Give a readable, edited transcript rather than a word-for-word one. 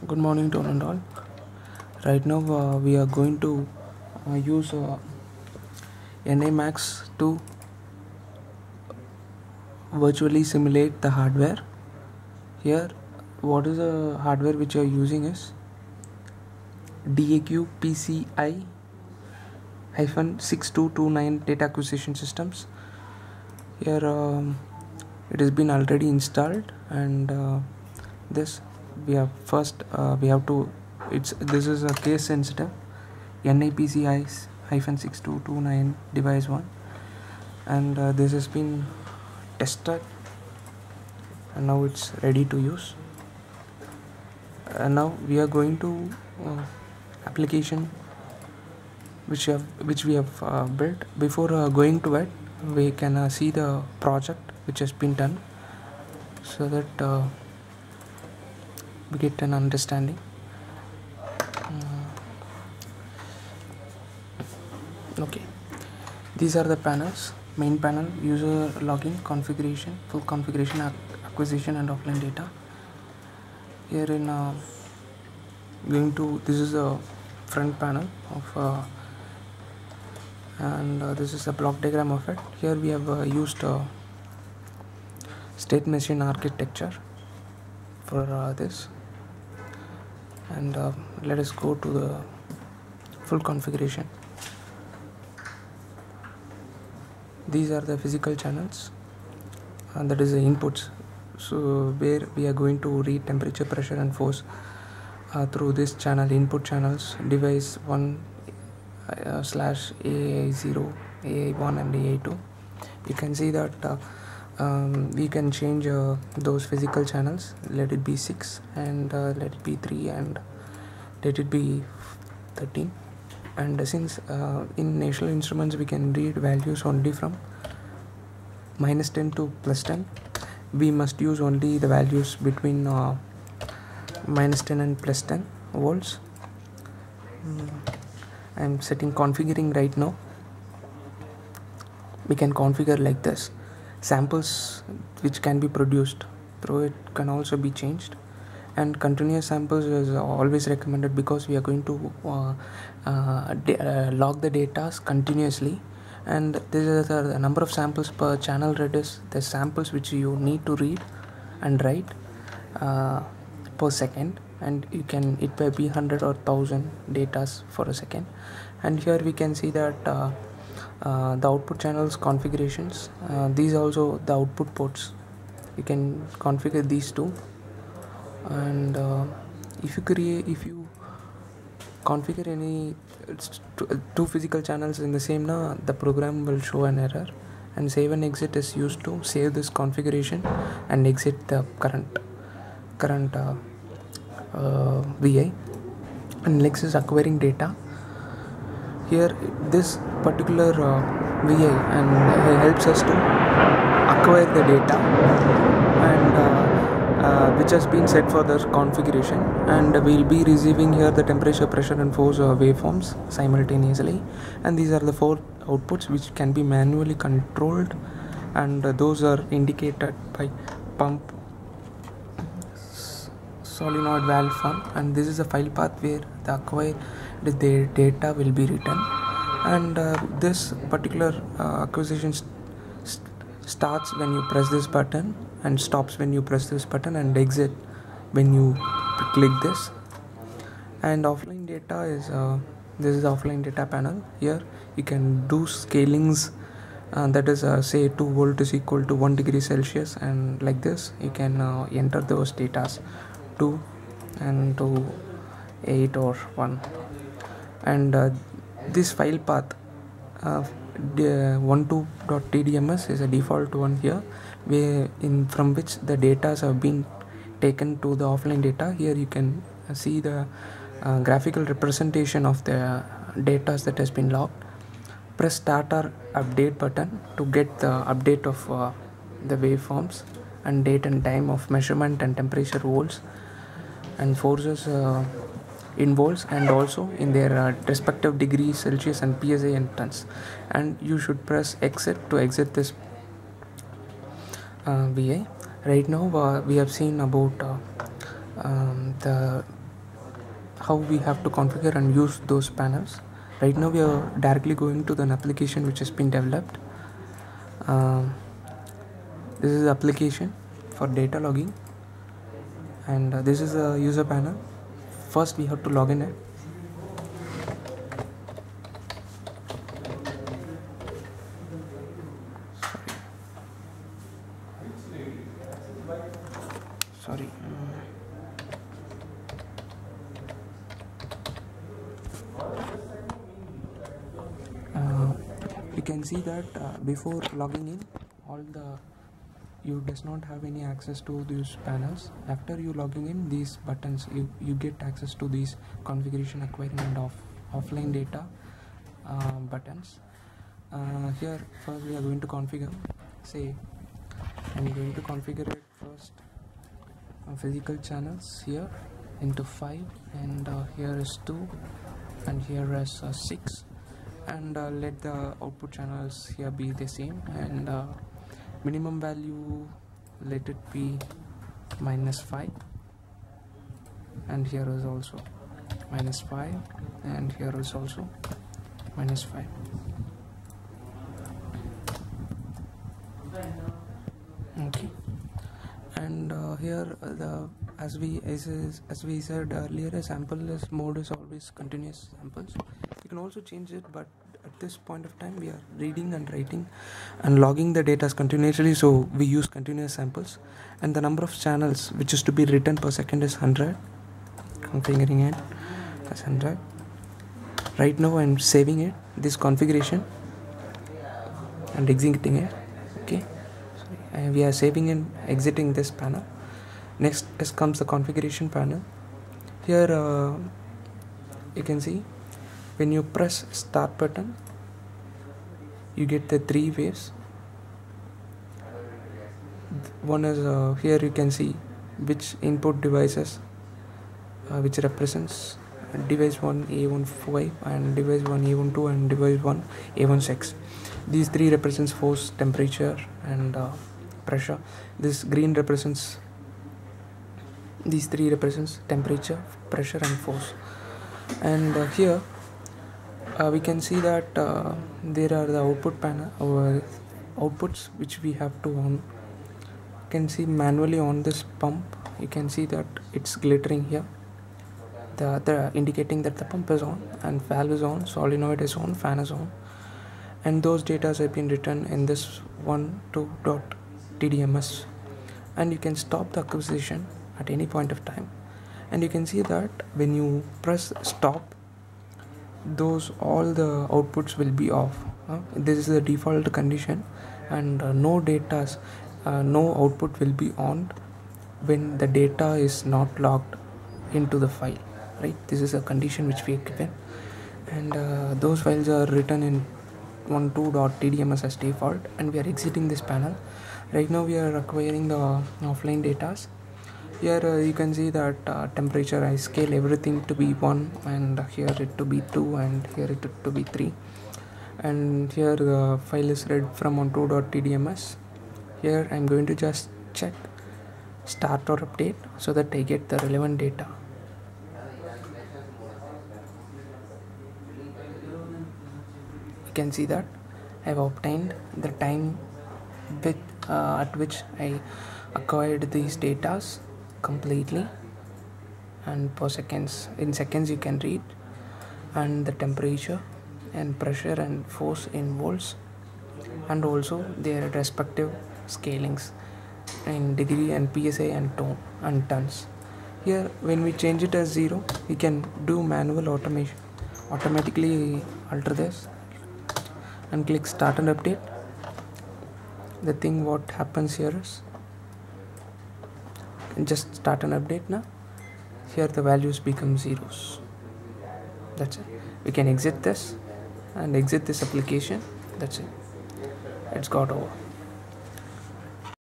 Good morning to one and all. Right now we are going to use NAMAX to virtually simulate the hardware. Here, what is the hardware which you are using is DAQ PCI 6229 data acquisition systems. Here it has been already installed, and this we have this is a case sensitive NAPCI 6229 device 1, and this has been tested and now it's ready to use. And now we are going to application which we have built. Before going to it, we can see the project which has been done, so that we get an understanding. Okay, these are the panels. Main panel, user login, configuration, full configuration, acquisition and offline data. Here in this is a front panel of and this is a block diagram of it. Here we have used state machine architecture for this, and let us go to the full configuration. These are the physical channels, and that is the inputs, so where we are going to read temperature, pressure and force through this channel, input channels, device 1 slash AI0, AI1 and AI2. You can see that we can change those physical channels. Let it be 6, and let it be 3, and let it be 13. And since in National Instruments we can read values only from -10 to +10, we must use only the values between -10 and +10 volts. I am configuring right now. We can configure like this. Samples which can be produced through it can also be changed, and continuous samples is always recommended because we are going to log the data continuously, and this is the number of samples per channel read is the samples which you need to read and write per second, and it may be 100 or 1000 datas for a second. And here we can see that the output channels configurations, these also the output ports, you can configure these two. And if you configure any two physical channels in the same, the program will show an error, and save and exit is used to save this configuration and exit the current VI. And next is acquiring data. Here this particular VI and helps us to acquire the data, and which has been set for the configuration, and we'll be receiving here the temperature, pressure and force waveforms simultaneously. And these are the 4 outputs which can be manually controlled, and those are indicated by pump, solenoid, valve, fan. And this is a file path where the acquired data will be written, and this particular acquisition starts when you press this button, and stops when you press this button, and exit when you click this. And offline data is this is the offline data panel. Here you can do scalings, that is say 2 volt is equal to 1 degree Celsius, and like this you can enter those datas 2 and 2, 8 or 1. And this file path 12.tdms is a default one here, from which the data have been taken to the offline data. Here you can see the graphical representation of the data that has been logged. Press start or update button to get the update of the waveforms and date and time of measurement and temperature volts and forces in volts, and also in their respective degrees Celsius and PSI and tons. And you should press exit to exit this VI. Right now we have seen about the how we have to configure and use those panels. Right now we are directly going to an application which has been developed. This is the application for data logging, and this is a user panel. First we have to log in it. Sorry. You can see that before logging in, you does not have any access to these panels. After you logging in, these buttons, you get access to these configuration, acquiring and offline data buttons. Here first we are going to configure. Say I'm going to configure it first. Physical channels here into 5, and here is 2, and here is 6, and let the output channels here be the same, and minimum value let it be -5, and here is also -5, and here is also -5. Okay, and here as we said earlier, a sample mode is always continuous samples. You can also change it, but at this point of time we are reading and writing and logging the data continuously, so we use continuous samples. And the number of channels which is to be written per second is 100. Configuring it as 100. Right now I'm saving it, this configuration, and exiting it. Okay, we are saving and exiting this panel. Next comes the configuration panel. Here you can see, when you press start button, you get the 3 waves. One is here you can see which input devices which represents device 1 A15, and device 1 A12, and device 1 A16. These 3 represents force, temperature, and pressure. This green represents, these 3 represents temperature, pressure, and force. And here we can see that there are the output panel, our outputs which we have to on. You can see manually on this pump, you can see that it's glittering here, the indicating that the pump is on, and valve is on, solenoid is on, fan is on, and those data have been written in this 1.2.tdms. and you can stop the acquisition at any point of time, and you can see that when you press stop, all the outputs will be off. This is the default condition, and no output will be on when the data is not logged into the file, right? This is a condition which we have given, and those files are written in 1.2.tdms as default, and we are exiting this panel. Right now we are acquiring the offline data. Here you can see that temperature, I scale everything to be 1, and here it to be 2, and here it to be 3, and here the file is read from 1.2.tdms. Here I'm going to just check start or update so that I get the relevant data. You can see that I've obtained the time at which I acquired these data completely, and per seconds, in seconds you can read, and the temperature and pressure and force in volts, and also their respective scalings in degree and psi and tone and tons. Here when we change it as 0, we can do manual automation, automatically alter this, and click start and update. The thing what happens here is, just start an update now. Here the values become zeros. That's it. We can exit this and exit this application. That's it. It's got over.